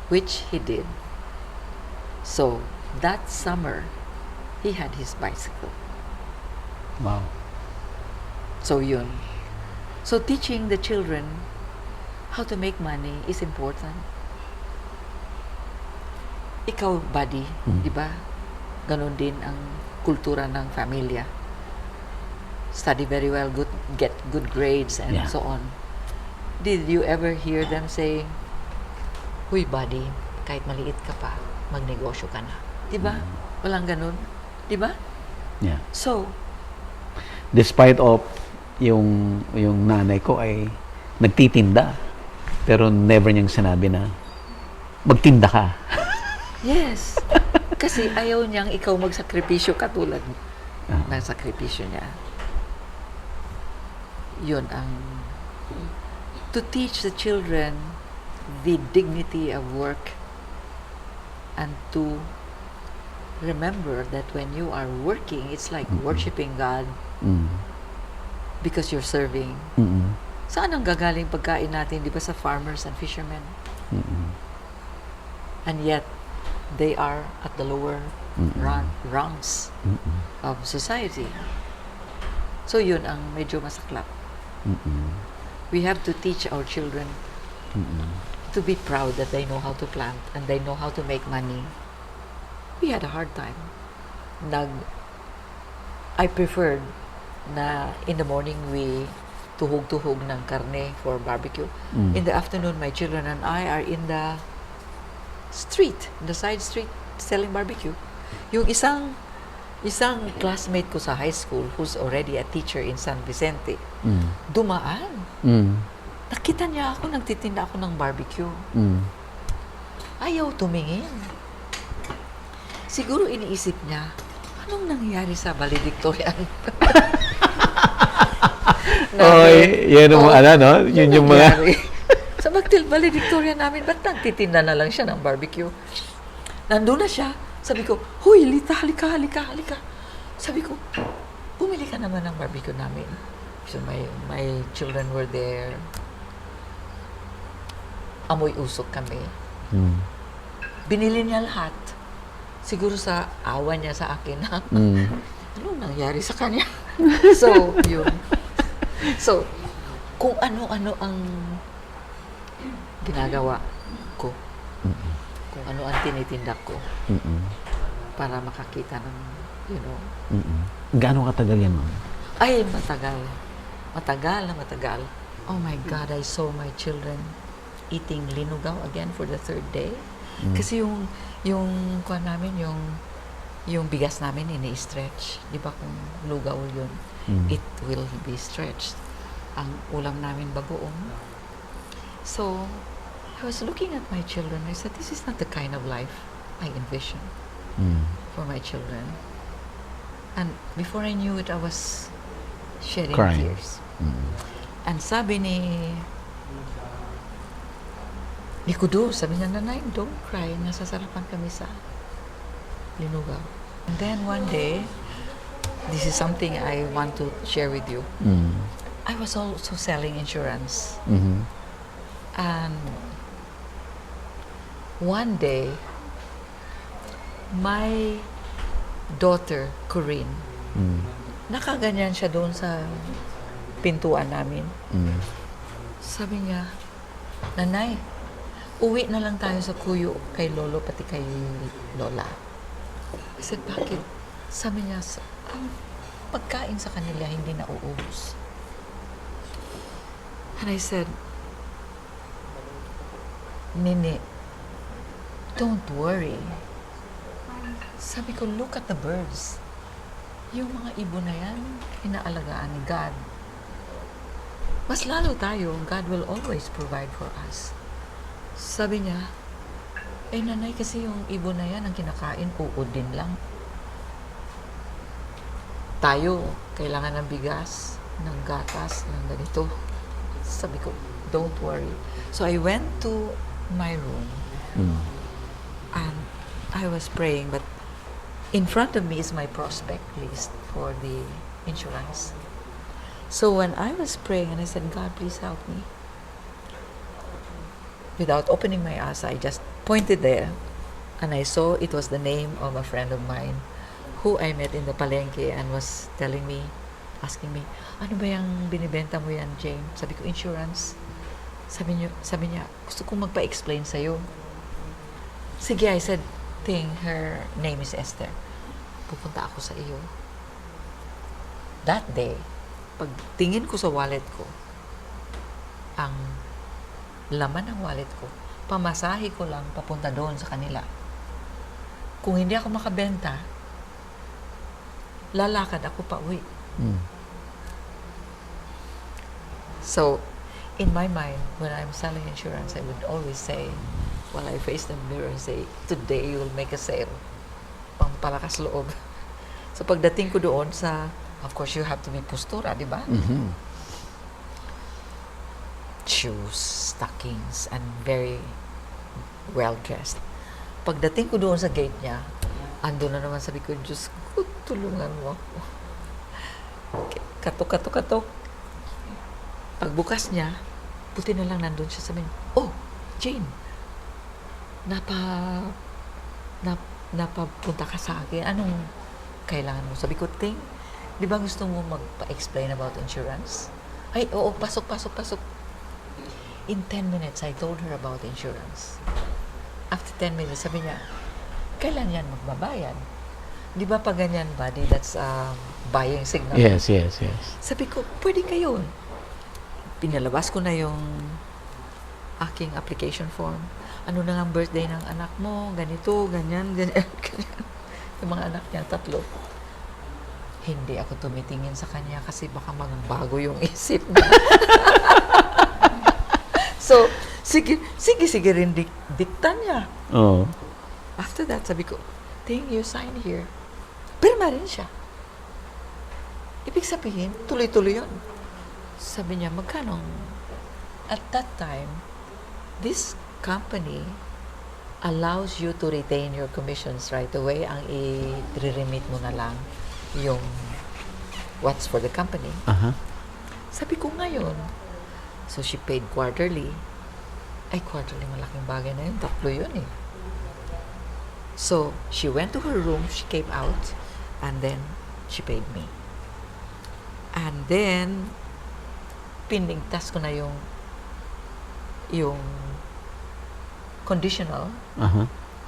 [SPEAKER 1] Which he did. So, that summer, he had his bicycle.
[SPEAKER 2] Wow.
[SPEAKER 1] So, yun. So, teaching the children how to make money is important. Ikaw, buddy, di ba? Ganon din ang kultura ng familia. Study very well, get good grades, and so on. Did you ever hear them saying, Huy, buddy, kahit maliit ka pa, magnegosyo ka na. Di ba? Walang ganon. Di ba?
[SPEAKER 2] Yeah.
[SPEAKER 1] So,
[SPEAKER 2] Despite of yung nanay ko ay nagtitinda, pero never niyang sinabi na magtinda ka.
[SPEAKER 1] yes. Kasi ayaw niyang ikaw magsakripisyo katulad ng sakripisyo niya. Yun ang to teach the children the dignity of work and to remember that when you are working, it's like worshiping God because you're serving. Saan ang gagaling pagkain natin, di ba, sa farmers and fishermen? And yet, they are at the lower rungs of society. So yun ang medyo masaklap. We have to teach our children to be proud that they know how to plant and they know how to make money. We had a hard time. I preferred na in the morning we tuhog-tuhog ng karne for barbecue. In the afternoon, my children and I are in the street, the side street, selling barbecue. Yung isang classmate ko sa high school who's already a teacher in San Vicente, dumaan. Nakita niya ako, nagtitinda ako ng barbecue. Ayaw tumingin. Siguro iniisip niya, anong nangyari sa Valedictorian?
[SPEAKER 2] Yan ang no? Yun yung mga...
[SPEAKER 1] Sa Valedictorian namin, ba't nagtitinda na lang siya ng barbecue? Nandun na siya. Sabi ko, Huy, halika. Sabi ko, bumili ka naman ng barbecue namin. So my children were there. Amoy usok kami. Binili niya lahat. Siguro sa awa niya sa akin na, ano nangyari sa kanya? So, yun. So, kung ano-ano ang ginagawa ko, kung ano ang tinitinda ko, para makakita ng, you know.
[SPEAKER 2] Gaano katagal yan, ma'am?
[SPEAKER 1] Ay, matagal. Matagal na matagal. Oh my God, I saw my children eating linugaw again for the third day. Kasi yung kuha namin, yung bigas namin ini-stretch. Di ba kung lugaw yun, it will be stretched. Ang ulam namin bagoong. So, I was looking at my children. I said, this is not the kind of life I envision for my children. And before I knew it, I was shedding
[SPEAKER 2] Crying.
[SPEAKER 1] tears. And sabi ni Kudo, sabi niya, nanay, don't cry. Nasasarapan kami sa linugaw. And then one day, this is something I want to share with you. I was also selling insurance. And one day, my daughter, Corinne, nakaganyan siya doon sa pintuan namin. Sabi niya, nanay, uwi na lang tayo sa kuyo kay lolo pati kay lola. I said, bakit? Sabi niya, ang pagkain sa kanila hindi na uubos. And I said, Nini, don't worry. Sabi ko, look at the birds. Yung mga ibon na yan, inaalagaan ni God. Mas lalo tayo, God will always provide for us. Sabi niya, nanay, kasi yung ibon na yan, ang kinakain, uod din lang. Tayo, kailangan ng bigas, ng gatas, ng ganito. Sabi ko, don't worry. So I went to my room and I was praying, but in front of me is my prospect list for the insurance. So when I was praying and I said, God, please help me. Without opening my eyes, I just pointed there and I saw it was the name of a friend of mine who I met in the palengke and was telling me, asking me, ano ba yung binibenta mo yan, Jane? Sabi ko, insurance. Sabi niya, gusto kong magpa-explain sa'yo. Sige, I said, her name is Esther. Pupunta ako sa iyo. That day, pag tingin ko sa wallet ko, ang laman ng wallet ko, pamasahe ko lang papunta doon sa kanila. Kung hindi ako makabenta, lalakad ako pa uwi. So, in my mind, when I'm selling insurance, I would always say, while I face the mirror and say, today you will make a sale. Pangpalakas loob. So, pagdating ko doon sa, of course, you have to be postura, di ba? Shoes, stockings, and very well-dressed. Pagdating ko doon sa gate niya, ando na naman, sabi ko, Diyos ko, tulungan mo ako. Katok. Pagbukas niya, buti na lang nandun siya, sabi niya, oh, Jane, napapunta ka sa akin. Anong kailangan mo? Sabi ko, Ting, di ba gusto mo magpa-explain about insurance? Ay, oo, pasok. In 10 minutes, I told her about insurance. After 10 minutes, sabi niya, kailan yan magbabayad? Di ba pag ganyan, buddy, that's buying signal?
[SPEAKER 2] Yes.
[SPEAKER 1] Sabi ko, pwede kayo. Pinalabas ko na yung aking application form. Ano na ang birthday ng anak mo? Ganito, ganyan. Yung mga anak niya, 3. Hindi ako tumitingin sa kanya kasi baka magbago yung isip niya. So, sige rin dikta niya.
[SPEAKER 2] Oh.
[SPEAKER 1] After that, sabi ko, Ting, you sign here. Pirma rin siya. Ibig sabihin, tuloy-tuloy yun. Sabi niya, magkano? At that time, this company allows you to retain your commissions right away. Ang i-remit mo na lang yung what's for the company. Sabi ko ngayon. So she paid quarterly. Ay, quarterly, malaking bagay na yun. 3 yun eh. So she went to her room, she came out, and then she paid me. And then, pinigtas ko na yung conditional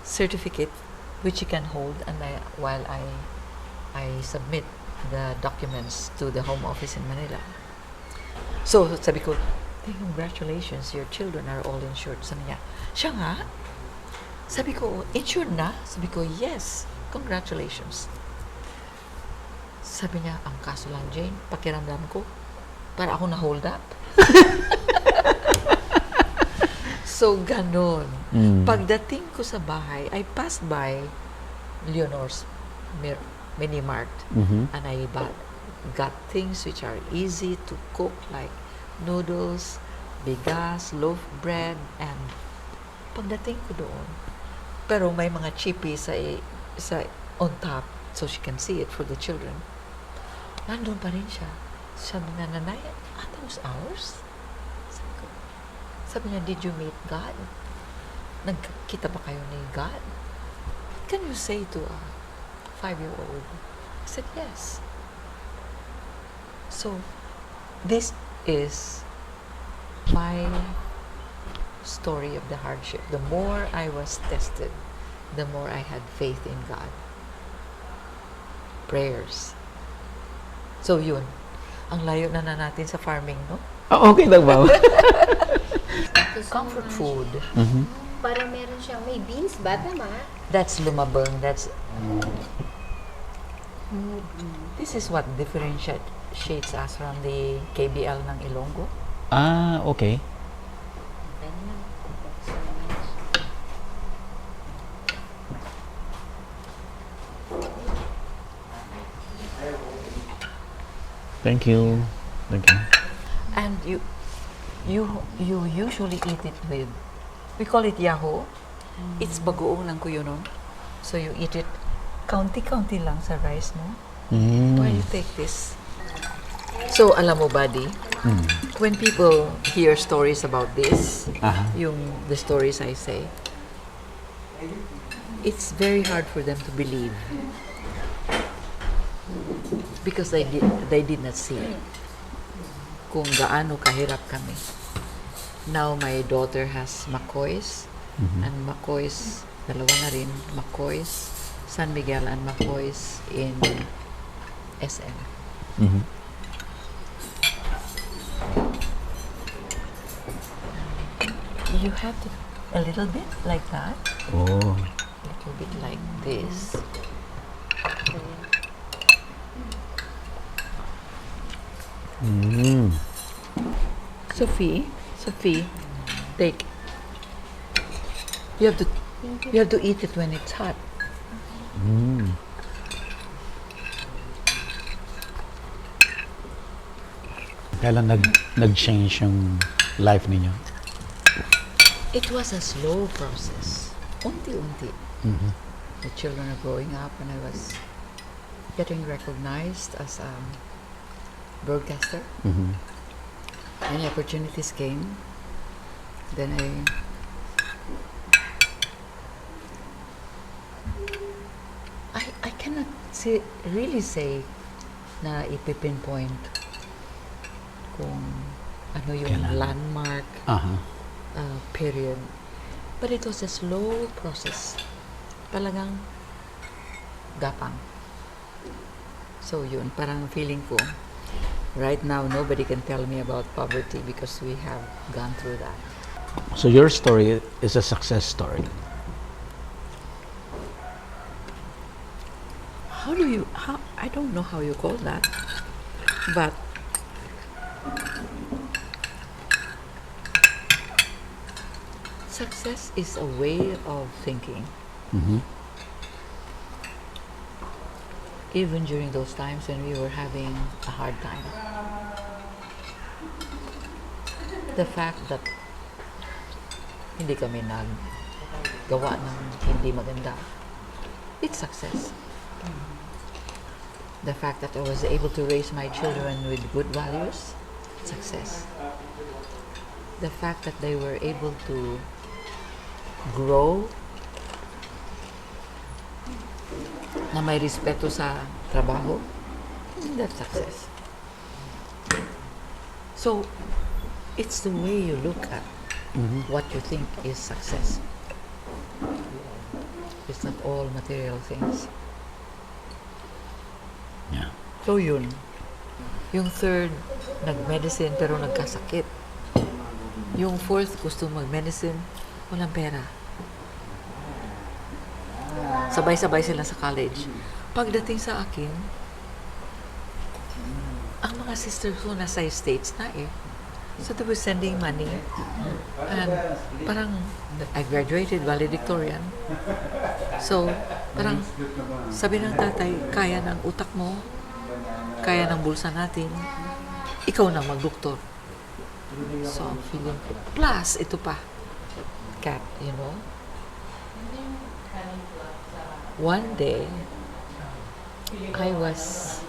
[SPEAKER 1] certificate which you can hold and while I submit the documents to the home office in Manila. So, sabi ko, congratulations, your children are all insured. Sabi niya, siya nga? Sabi ko, insured na? Sabi ko, yes, congratulations. Sabi niya, ang kaso lang, Jane, pakiramdam ko, para ako na-hold up. So, ganon. Pagdating ko sa bahay, I passed by Leonor's Mini Mart and I got things which are easy to cook like noodles, bigas, loaf bread, and pagdating ko doon, pero may mga chippy sa on top so she can see it for the children. Nandun pa rin siya. Sabi na, nanay, are those ours? Sabi niya, did you meet God? Nagkita ba kayo ni God? What can you say to a 5-year-old? I said, yes. So, this is my story of the hardship. The more I was tested, the more I had faith in God. Prayers. So, yun. Ang layo na natin sa farming, no?
[SPEAKER 2] Oh, okay lang ba?
[SPEAKER 1] Comfort food.
[SPEAKER 3] Parang meron siyang, may beans ba? Tama?
[SPEAKER 1] That's lumabang. That's... This is what differentiates us from the KBL ng Ilonggo.
[SPEAKER 2] Ah, okay. Thank you. Thank you.
[SPEAKER 1] And you usually eat it with, we call it yaho. It's bagoong lang ko yun, no? So you eat it, kaunti-kaunti lang sa rice, no? Why you take this? So, alam mo, buddy, when people hear stories about this, the stories I say, it's very hard for them to believe. Because they did not see kung gaano kahirap kami. Now, my daughter has McCoy's, and McCoy's, dalawa na rin, McCoy's, San Miguel, and McCoy's in SM. You have to, a little bit like that.
[SPEAKER 2] Oh.
[SPEAKER 1] A little bit like this. Sophie, take. You have to eat it when it's hot.
[SPEAKER 2] Kailan nag-change yung life ninyo?
[SPEAKER 1] It was a slow process. Unti-unti. The children are growing up and I was getting recognized as a broadcaster. When opportunities came, then I cannot really say na ipipinpoint kung ano yung
[SPEAKER 2] Kailan?
[SPEAKER 1] landmark period. But it was a slow process. Talagang gapang. So yun, parang feeling ko, right now, nobody can tell me about poverty because we have gone through that.
[SPEAKER 2] So your story is a success story.
[SPEAKER 1] I don't know how you call that, but success is a way of thinking. Even during those times when we were having a hard time. The fact that hindi kami naggawa ng hindi maganda, it's success. The fact that I was able to raise my children with good values, success. The fact that they were able to grow na may respeto sa trabaho, that's success. So, it's the way you look at what you think is success. It's not all material things.
[SPEAKER 2] Yeah.
[SPEAKER 1] So yun. Yung third, nag-medicine pero nagkasakit. Yung fourth, gusto mag-medicine, walang pera. Sabay-sabay sila sa college. Pagdating sa akin, ang mga sisters ko nasa States na eh. So they were sending money. And parang, I graduated valedictorian. So, parang, sabi ng tatay, kaya ng utak mo, kaya ng bulsa natin, ikaw na magdoktor. So, I'm feeling, plus, ito pa, cat, you know. One day, I was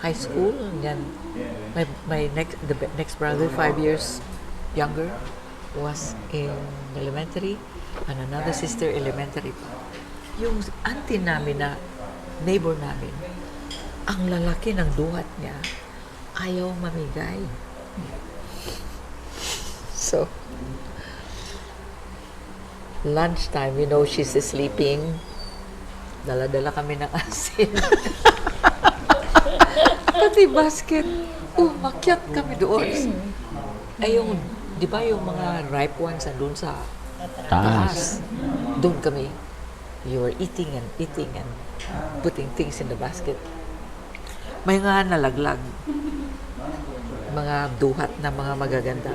[SPEAKER 1] high school, and then my next brother, 5 years younger, was in elementary, and another sister elementary pa. Yung auntie namin na neighbor namin, ang lalaki ng duhat niya, ayaw mamigay. So, lunchtime, you know, she's sleeping. Dala-dala kami ng asin. Pati basket. Makyat kami doon. Ay, yung, di ba yung mga ripe ones andun sa taas? Doon kami. You were eating and putting things in the basket. May nga nalaglag. Mga duhat na mga magaganda.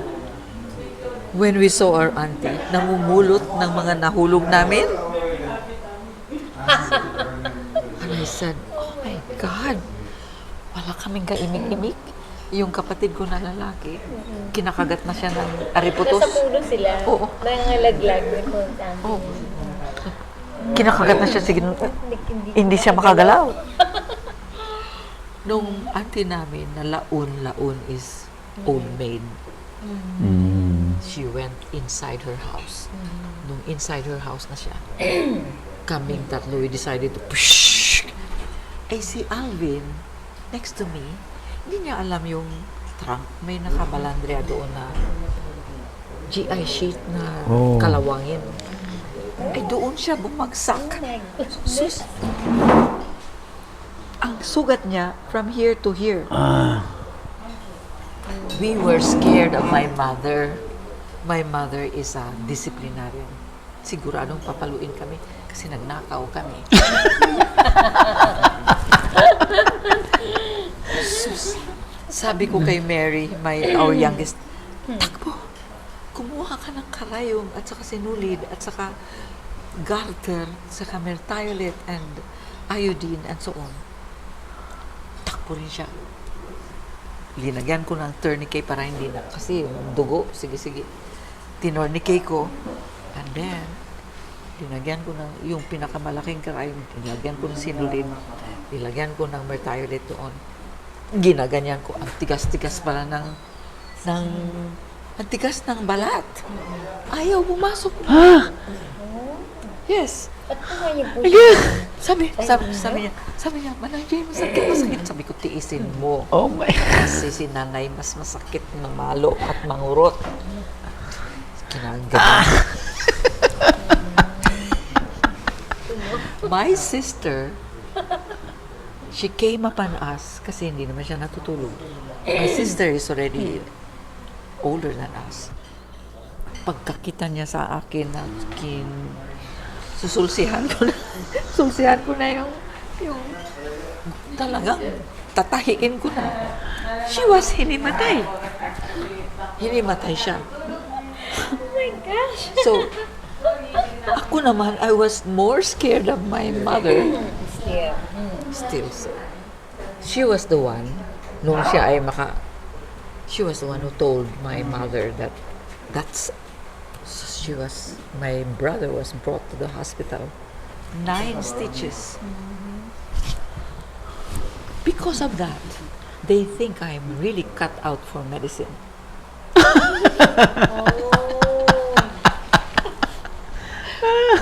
[SPEAKER 1] When we saw our auntie, namumulot ng mga nahulog namin. And I said, oh my God, wala kaming kaimik-imik. Yung kapatid ko na lalaki, kinakagat na siya ng ariputos.
[SPEAKER 3] Nasa puno sila.
[SPEAKER 1] Oo.
[SPEAKER 3] Nangalaglag.
[SPEAKER 1] Oo. Kinakagat na siya, sige, hindi siya makagalaw. Nung auntie namin na laon is old maid. She went inside her house. Nung inside her house na siya, kaming tatlo, we decided to push. Eh si Alvin, next to me, hindi niya alam yung trunk. May nakabalandria doon na GI sheet na kalawangin. Ay doon siya bumagsak. Sus, ang sugat niya from here to here. We were scared of my mother. My mother is a disciplinarian. Siguradong papaluin kami kasi nagnakaw kami. Sus, sabi ko kay Mary, our youngest, takbo, kumuha ka ng karayom at saka sinulid at saka garter, saka mertiolet and iodine and so on. Takbo rin siya. Linagyan ko ng tourniquet para hindi na, kasi yung dugo, sige. Tinorniquet ko, and then, linagyan ko ng, yung pinakamalaking karayom, linagyan ko ng sinulid, linagyan ko ng mertiolet doon. Ginaganyan ko, ang tigas-tigas pala ang tigas ng balat. Ayaw pumasok. Yes.
[SPEAKER 3] Ba't nga niyo po
[SPEAKER 1] Sabi niya, Manang Jay, masakit. Sabi ko, tiisin mo.
[SPEAKER 2] Oh my.
[SPEAKER 1] Kasi si nanay, mas masakit mamalo at mangurot. Kinagawa. My sister, she came upon us kasi hindi naman siya natutulog. My sister is already older than us. Pagkakita niya sa akin na susulsihan ko na yung talagang tatahiin ko na. She was hinimatay. Hinimatay siya.
[SPEAKER 3] Oh my gosh.
[SPEAKER 1] So, ako naman, I was more scared of my mother. Still. She was the one, nung siya ay she was the one who told my mother that my brother was brought to the hospital 9 stitches. Because of that, they think I'm really cut out for medicine.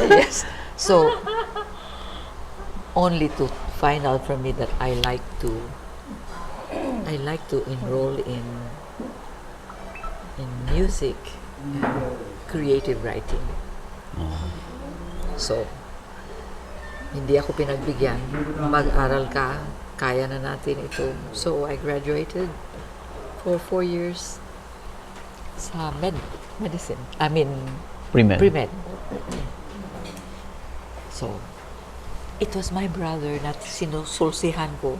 [SPEAKER 1] Yes. So, only to find out from me that I like to enroll in music and creative writing. So, hindi ako pinagbigyan. Mag-aral ka, kaya na natin ito. So, I graduated for 4 years sa medicine. I mean,
[SPEAKER 2] Pre-med.
[SPEAKER 1] pre-med. So, it was my brother na sinusulsihan ko.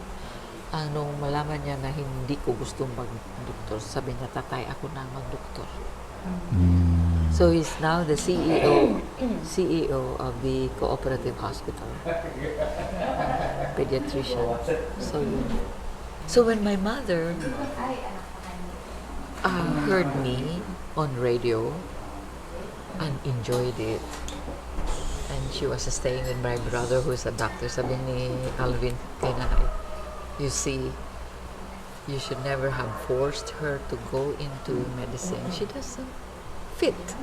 [SPEAKER 1] Nung malaman niya na hindi ko gustong mag-doktor, sabi niya, tatay, ako na mag-doktor. So, he's now the CEO of the Cooperative Hospital. Pediatrician. So when my mother heard me on radio and enjoyed it, and she was staying with my brother who's a doctor, sabi ni Alvin kay nanay, you see, you should never have forced her to go into medicine. She doesn't fit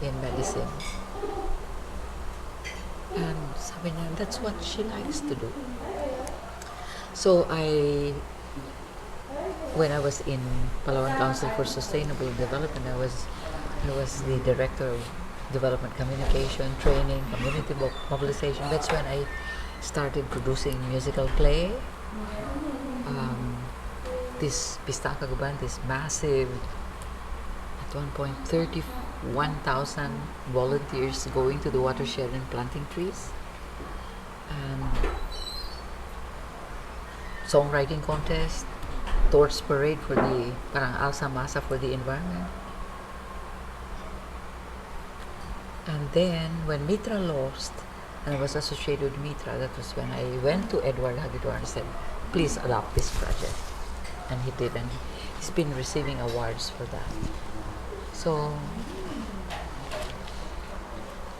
[SPEAKER 1] in medicine. And sabi niya, that's what she likes to do. So when I was in Palawan Council for Sustainable Development, I was the director of development communication, training, community mobilization. That's when I started producing musical play. This Pistaka Guban, this massive, at one point 31,000 volunteers going to the watershed and planting trees. And songwriting contest, torch parade for the parang alsa masa for the environment. And then when Mitra lost, and I was associated with Mitra, that was when I went to Edward Hagedorn and said, please adopt this project. And he did, and he's been receiving awards for that. So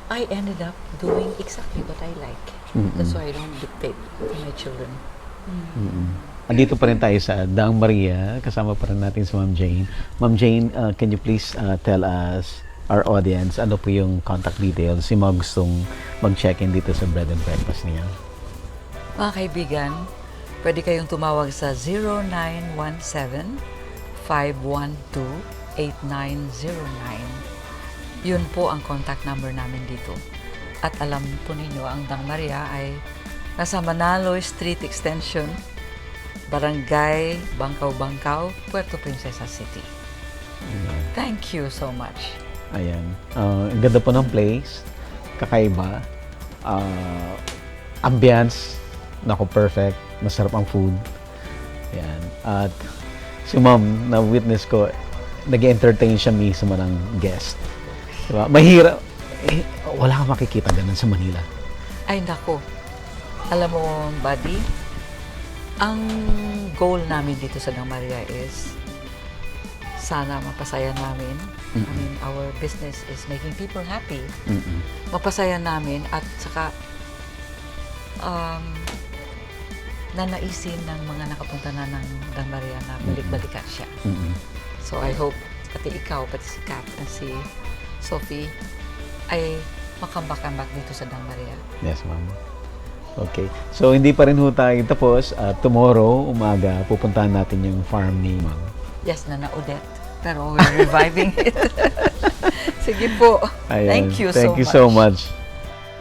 [SPEAKER 1] I ended up doing exactly what I like. That's why I don't dictate to my children.
[SPEAKER 2] Andito pa rin tayo sa Daang Maria, kasama pa rin natin si Ma'am Jane. Ma'am Jane, can you please tell us, our audience, ano po yung contact details, yung mga gustong mag-check-in dito sa bread and breakfast niya?
[SPEAKER 1] Mga kaibigan, pwede kayong tumawag sa 0917-512-8909. Yun po ang contact number namin dito. At alam po ninyo, ang Daang Maria ay nasa Manalo Street Extension, Barangay Bangkaw-Bangkaw, Puerto Princesa City. Thank you so much.
[SPEAKER 2] Ayan. Ang ganda po ng place. Kakaiba. Ambience. Naku, perfect. Masarap ang food. Ayan. At si Ma'am, na-witness ko, nag-entertain siya mismo ng guest. Diba? Mahirap. Wala kang makikita ganun sa Manila.
[SPEAKER 1] Ay, nako. Alam mo, buddy, ang goal namin dito sa Daang Maria is sana mapasaya namin. I mean, our business is making people happy. Mapasaya namin at saka nanaisin ng mga nakapunta na ng Daang Maria na balik-balikan siya. So I hope pati ikaw, pati si Kat at si Sophie ay makambak-ambak dito sa Daang Maria.
[SPEAKER 2] Yes, Ma'am. Okay. So, hindi pa rin ho tayo tapos. Tomorrow, umaga, pupuntahan natin yung farm ni Ma'am.
[SPEAKER 1] Yes, Odette. Pero we're reviving it. Sige po.
[SPEAKER 2] Ayan.
[SPEAKER 1] Thank you
[SPEAKER 2] so much.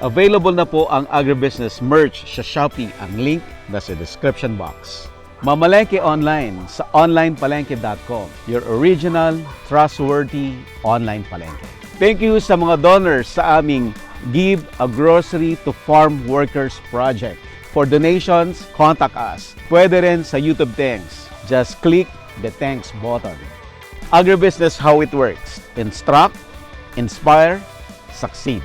[SPEAKER 2] Available na po ang Agribusiness merch sa Shopee. Ang link nasa description box. Mamalengke online sa onlinepalengke.com. Your original, trustworthy online palengke. Thank you sa mga donors sa aming Give a Grocery to Farm Workers Project. For donations, contact us. Pwede rin sa YouTube Thanks. Just click the Thanks button. Agribusiness, how it works. Instruct, inspire, succeed.